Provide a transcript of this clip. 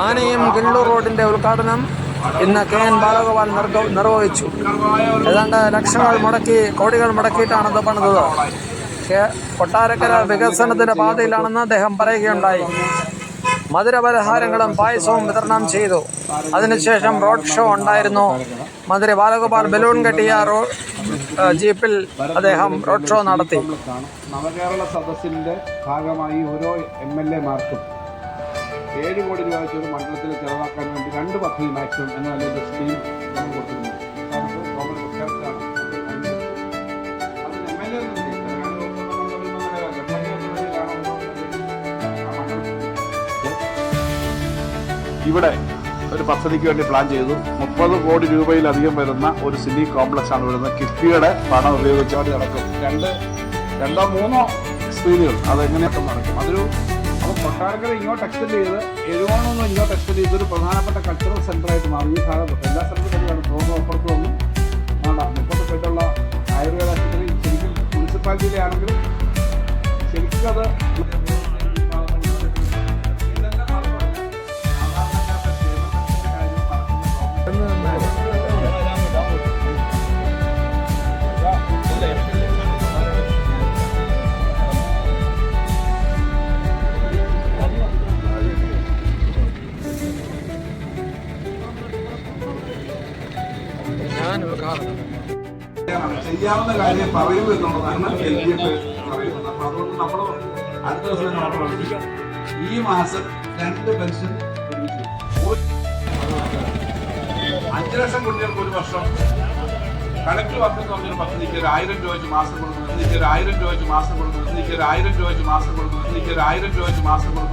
ആനയും കിള്ളൂർ റോഡിന്റെ ഉദ്ഘാടനം ഇന്ന് KN ബാലഗോപാൽ നിർവഹിച്ചു. ഏതാണ്ട് ലക്ഷങ്ങൾ മുടക്കി, കോടികൾ മുടക്കിയിട്ടാണ് ഇത് പണിതത്. കൊട്ടാരക്കര വികസനത്തിന്റെ പാതയിലാണെന്ന് അദ്ദേഹം പറയുകയുണ്ടായി. മധുരപലഹാരങ്ങളും പായസവും വിതരണം ചെയ്തു. അതിനുശേഷം റോഡ് ഷോ ഉണ്ടായിരുന്നു. മന്ത്രി ബാലഗോപാൽ ബലൂൺ കെട്ടിയ ജീപ്പിൽ അദ്ദേഹം റോഡ് ഷോ നടത്തി. നവകേരള സദസ്സിന്റെ ഭാഗമായി ഓരോ MLA-മാർക്കും 7 കോടി രൂപ വെച്ച് ഒരു മണ്ഡലത്തിൽ ചെലവാക്കാൻ വേണ്ടി 2 പദ്ധതി മാക്സിമം എന്ന നിലയിൽ സ്കീം നമ്മൾ കൊടുത്തിട്ടുണ്ട്. ഇവിടെ ഒരു പദ്ധതിക്ക് വേണ്ടി പ്ലാൻ ചെയ്തു. 30 കോടി രൂപയിലധികം വരുന്ന ഒരു സിറ്റി കോംപ്ലക്സ് ആണ് വരുന്നത്. കിഫ്ബിയുടെ പണം ഉപയോഗിച്ചാൽ നടക്കും. 2-3 സ്ക്രീനുകൾ അതെങ്ങനെയൊക്കെ നടക്കും. അപ്പോൾ കൊട്ടാരക്കര ഇങ്ങോട്ട് എക്സ്റ്റെൻഡ് ചെയ്ത് എഴുവാണൊന്നും ഇങ്ങോട്ട് എക്സ്റ്റെൻഡ് ചെയ്ത് ഒരു പ്രധാനപ്പെട്ട കൾച്ചറൽ സെൻ്ററായിട്ട് മാറി. ഈ ഭാഗത്ത് എല്ലാ സ്ഥലത്തും തന്നെയാണ് തോന്നുന്നു. അപ്പുറത്ത് വന്നു 30 ബെഡുള്ള ആയുർവേദ ആശുപത്രി ശരിക്കും മുനിസിപ്പാലിറ്റിയിലെ ആണെങ്കിലും ശരിക്കും അത് ചെയ്യാവുന്ന കാര്യം പറയൂ എന്നുള്ളതാണ് LDF പറയുന്നത്. അപ്പൊ അതുകൊണ്ട് നമ്മൾ അടുത്ത ദിവസം ഈ മാസം 2 പെൻഷൻ 5 ലക്ഷം കുട്ടികൾക്ക് ഒരു വർഷം കണക്കിൽ വർക്ക് പറഞ്ഞൊരു പദ്ധതിക്ക് 1000 രൂപ വെച്ച് മാസം കൊടുക്കുന്നു. 1000 രൂപ വെച്ച് മാസം കൊടുക്കുന്നു. 1000 രൂപ വെച്ച് മാസം കൊടുക്കുന്നു. 1000 രൂപ വെച്ച് മാസം കൊടുക്കുന്നു.